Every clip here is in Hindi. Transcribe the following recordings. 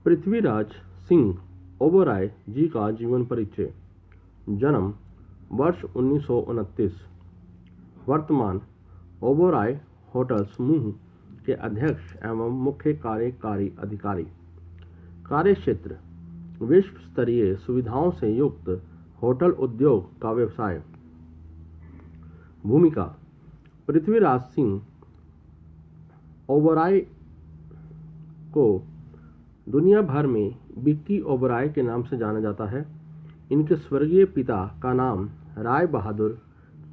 पृथ्वीराज सिंह ओबेरॉय जी का जीवन परिचय। जन्म वर्ष 1929। वर्तमान ओबेरॉय होटल समूह के अध्यक्ष एवं मुख्य कार्यकारी अधिकारी। कार्यक्षेत्र विश्व स्तरीय सुविधाओं से युक्त होटल उद्योग का व्यवसाय। भूमिका पृथ्वीराज सिंह ओबेरॉय को दुनिया भर में विक्की ओबेरॉय के नाम से जाना जाता है। इनके स्वर्गीय पिता का नाम राय बहादुर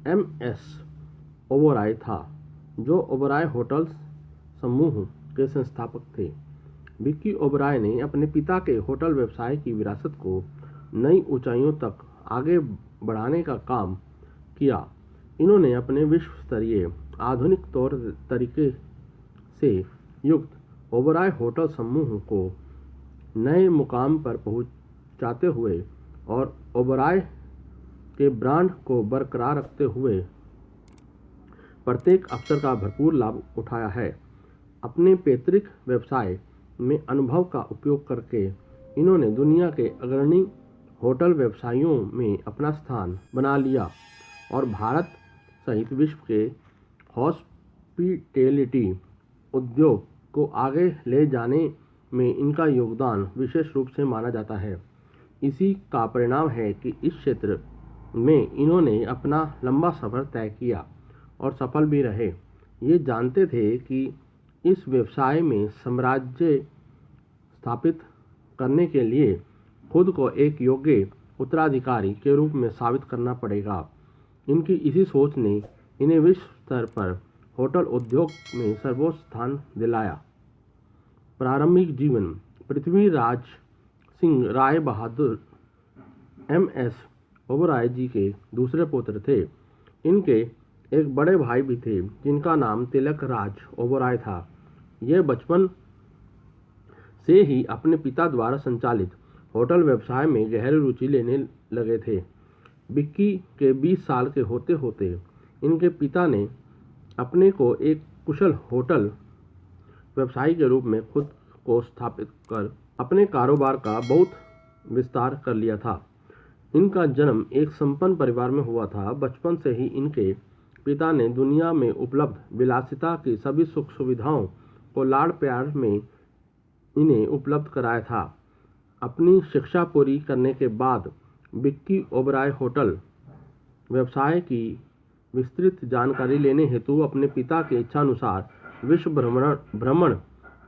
MS ओबेरॉय था, जो ओबेरॉय होटल समूह के संस्थापक थे। विक्की ओबेरॉय ने अपने पिता के होटल व्यवसाय की विरासत को नई ऊंचाइयों तक आगे बढ़ाने का काम किया। इन्होंने अपने विश्व स्तरीय आधुनिक तौर तरीके से युक्त ओबेरॉय होटल समूह को नए मुकाम पर पहुंचाते हुए और ओबेरॉय के ब्रांड को बरकरार रखते हुए प्रत्येक अवसर का भरपूर लाभ उठाया है। अपने पैतृक व्यवसाय में अनुभव का उपयोग करके इन्होंने दुनिया के अग्रणी होटल व्यवसायियों में अपना स्थान बना लिया और भारत सहित विश्व के हॉस्पिटैलिटी उद्योग को आगे ले जाने में इनका योगदान विशेष रूप से माना जाता है। इसी का परिणाम है कि इस क्षेत्र में इन्होंने अपना लंबा सफर तय किया और सफल भी रहे। ये जानते थे कि इस व्यवसाय में साम्राज्य स्थापित करने के लिए खुद को एक योग्य उत्तराधिकारी के रूप में साबित करना पड़ेगा। इनकी इसी सोच ने इन्हें विश्व स्तर पर होटल उद्योग में सर्वोच्च स्थान दिलाया। प्रारंभिक जीवन पृथ्वीराज सिंह राय बहादुर MS ओबेरॉय जी के दूसरे पुत्र थे। इनके एक बड़े भाई भी थे जिनका नाम तिलक राज ओबेरॉय था। ये बचपन से ही अपने पिता द्वारा संचालित होटल व्यवसाय में गहरी रुचि लेने लगे थे। विक्की के 20 साल के होते होते इनके पिता ने अपने को एक कुशल होटल व्यवसायी के रूप में खुद को स्थापित कर अपने कारोबार का बहुत विस्तार कर लिया था। इनका जन्म एक संपन्न परिवार में हुआ था। बचपन से ही इनके पिता ने दुनिया में उपलब्ध विलासिता की सभी सुख सुविधाओं को लाड़ प्यार में इन्हें उपलब्ध कराया था। अपनी शिक्षा पूरी करने के बाद विक्की ओबेरॉय होटल व्यवसाय की विस्तृत जानकारी लेने हेतु अपने पिता की इच्छानुसार विश्व भ्रमण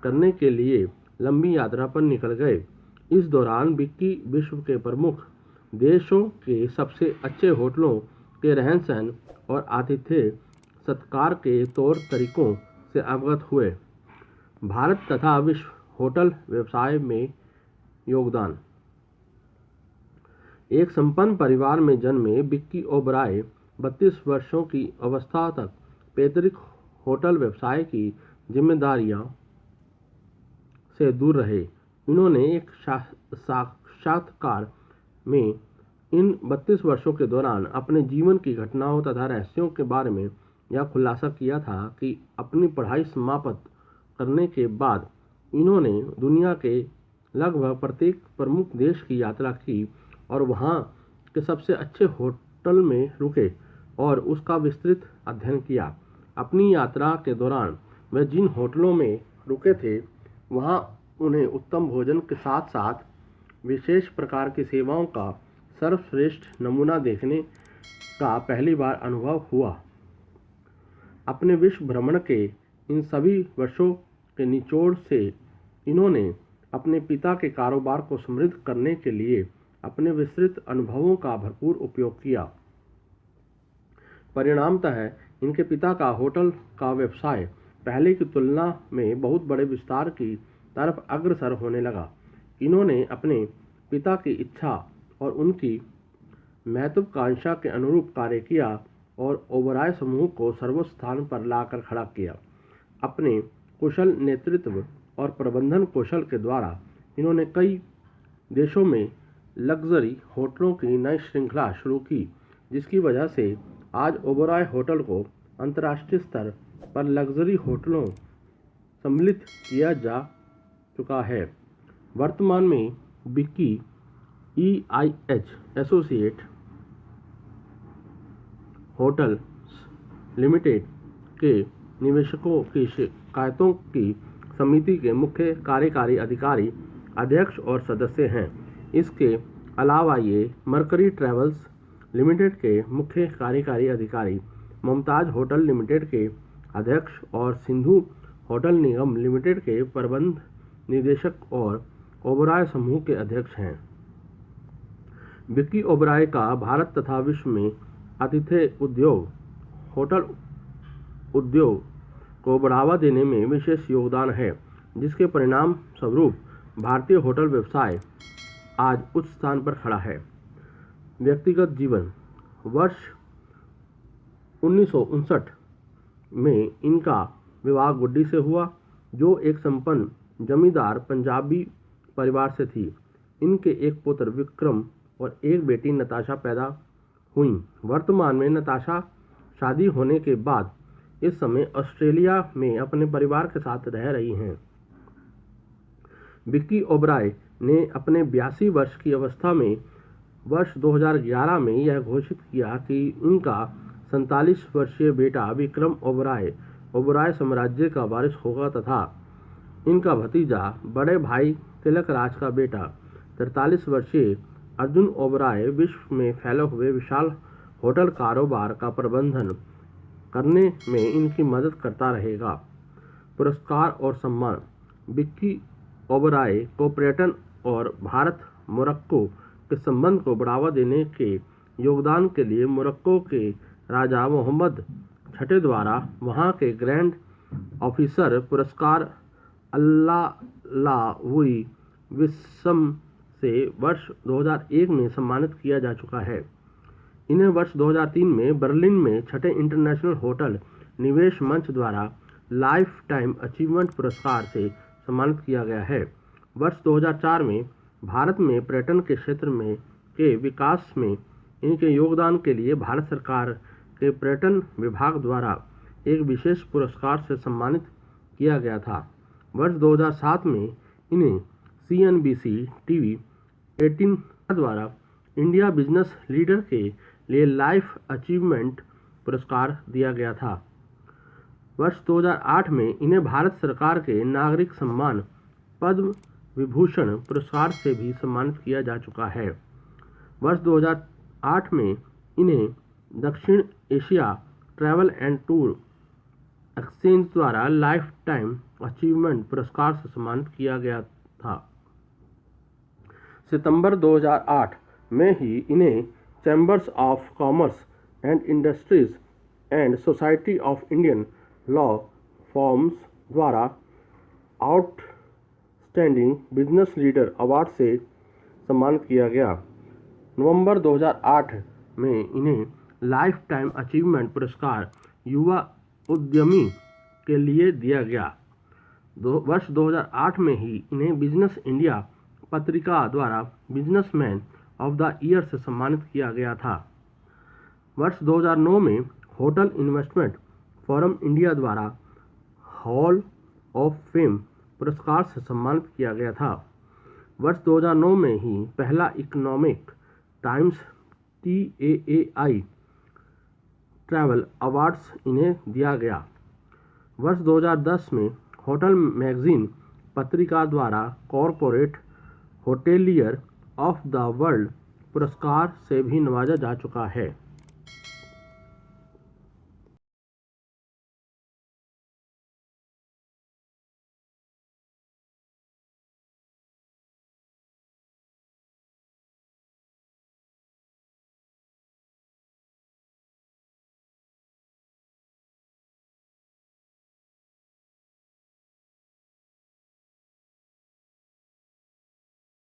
करने के लिए लंबी यात्रा पर निकल गए। इस दौरान विक्की विश्व के प्रमुख देशों के सबसे अच्छे होटलों के रहन सहन और आतिथ्य सत्कार के तौर तरीकों से अवगत हुए। भारत तथा विश्व होटल व्यवसाय में योगदान। एक संपन्न परिवार में जन्मे विक्की ओबेरॉय 32 वर्षों की अवस्था तक पैतृक होटल व्यवसाय की जिम्मेदारियों से दूर रहे। इन्होंने एक साक्षात्कार में इन 32 वर्षों के दौरान अपने जीवन की घटनाओं तथा रहस्यों के बारे में यह खुलासा किया था कि अपनी पढ़ाई समाप्त करने के बाद इन्होंने दुनिया के लगभग प्रत्येक प्रमुख देश की यात्रा की और वहाँ के सबसे अच्छे होटल में रुके और उसका विस्तृत अध्ययन किया। अपनी यात्रा के दौरान वे जिन होटलों में रुके थे वहाँ उन्हें उत्तम भोजन के साथ साथ विशेष प्रकार की सेवाओं का सर्वश्रेष्ठ नमूना देखने का पहली बार अनुभव हुआ। अपने विश्व भ्रमण के इन सभी वर्षों के निचोड़ से इन्होंने अपने पिता के कारोबार को समृद्ध करने के लिए अपने विस्तृत अनुभवों का भरपूर उपयोग किया। परिणामतः इनके पिता का होटल का व्यवसाय पहले की तुलना में बहुत बड़े विस्तार की तरफ अग्रसर होने लगा। इन्होंने अपने पिता की इच्छा और उनकी महत्वाकांक्षा के अनुरूप कार्य किया और ओबेरॉय समूह को सर्वोच्च स्थान पर लाकर खड़ा किया। अपने कुशल नेतृत्व और प्रबंधन कौशल के द्वारा इन्होंने कई देशों में लग्जरी होटलों की नई श्रृंखला शुरू की, जिसकी वजह से आज ओबेरॉय होटल को अंतर्राष्ट्रीय स्तर पर लग्जरी होटलों सम्मिलित किया जा चुका है। वर्तमान में Vicky EIH associate hotel limited के निवेशकों की शिकायतों की समिति के मुख्य कार्यकारी अधिकारी, अध्यक्ष और सदस्य हैं। इसके अलावा ये मरकरी ट्रैवल्स लिमिटेड के मुख्य कार्यकारी अधिकारी, मुमताज होटल लिमिटेड के अध्यक्ष और सिंधु होटल निगम लिमिटेड के प्रबंध निदेशक और ओबराय समूह के अध्यक्ष हैं। विक्की ओबराय का भारत तथा विश्व में आतिथ्य उद्योग, होटल उद्योग को बढ़ावा देने में विशेष योगदान है, जिसके परिणाम स्वरूप भारतीय होटल व्यवसाय आज उच्च स्थान पर खड़ा है। व्यक्तिगत जीवन। वर्ष 1959 में इनका विवाह गुड्डी से हुआ, जो एक संपन्न जमींदार पंजाबी परिवार से थी। इनके एक पुत्र विक्रम और एक बेटी नताशा पैदा हुई। वर्तमान में नताशा शादी होने के बाद इस समय ऑस्ट्रेलिया में अपने परिवार के साथ रह रही हैं। विक्की ओबराय ने अपने 82 वर्ष की अवस्था में वर्ष 2011 में यह घोषित किया कि उनका 47 वर्षीय बेटा विक्रम ओबराय साम्राज्य का वारिस होगा तथा इनका भतीजा बड़े भाई तिलक राज का बेटा 43 वर्षीय अर्जुन ओबराय विश्व में फैले हुए विशाल होटल कारोबार का प्रबंधन करने में इनकी मदद करता रहेगा। पुरस्कार और सम्मान। विक्की ओबराय को पर्यटन और भारत मोरक्को के संबंध को बढ़ावा देने के योगदान के लिए मोरक्को के राजा मोहम्मद छठे द्वारा वहां के ग्रैंड ऑफिसर पुरस्कार अल्लाहुई विस्म से वर्ष 2001 में सम्मानित किया जा चुका है। इन्हें वर्ष 2003 में बर्लिन में छठे इंटरनेशनल होटल निवेश मंच द्वारा लाइफ टाइम अचीवमेंट पुरस्कार से सम्मानित किया गया है। वर्ष 2004 में भारत में पर्यटन के क्षेत्र में के विकास में इनके योगदान के लिए भारत सरकार के पर्यटन विभाग द्वारा एक विशेष पुरस्कार से सम्मानित किया गया था। वर्ष 2007 में इन्हें CNBC TV 18 द्वारा इंडिया बिजनेस लीडर के लिए लाइफ अचीवमेंट पुरस्कार दिया गया था। वर्ष 2008 में इन्हें भारत सरकार के नागरिक सम्मान पद्म विभूषण पुरस्कार से भी सम्मानित किया जा चुका है। वर्ष 2008 में इन्हें दक्षिण Asia travel and tour exchange द्वारा लाइफ टाइम अचीवमेंट पुरस्कार से सम्मानित किया गया था। सितंबर 2008 में ही इन्हें chambers of commerce and industries and society of Indian law forms द्वारा आउटस्टैंडिंग बिजनेस लीडर अवार्ड से सम्मानित किया गया। नवंबर 2008 में इन्हें लाइफ टाइम अचीवमेंट पुरस्कार युवा उद्यमी के लिए दिया गया। वर्ष 2008 में ही इन्हें बिजनेस इंडिया पत्रिका द्वारा बिजनेसमैन ऑफ द ईयर से सम्मानित किया गया था। वर्ष 2009 में होटल इन्वेस्टमेंट फोरम इंडिया द्वारा हॉल ऑफ फेम पुरस्कार से सम्मानित किया गया था। वर्ष 2009 में ही पहला economic times TAAI travel awards इन्हें दिया गया। वर्ष 2010 में होटल मैगजीन पत्रिका द्वारा corporate hotelier of the world पुरस्कार से भी नवाजा जा चुका है।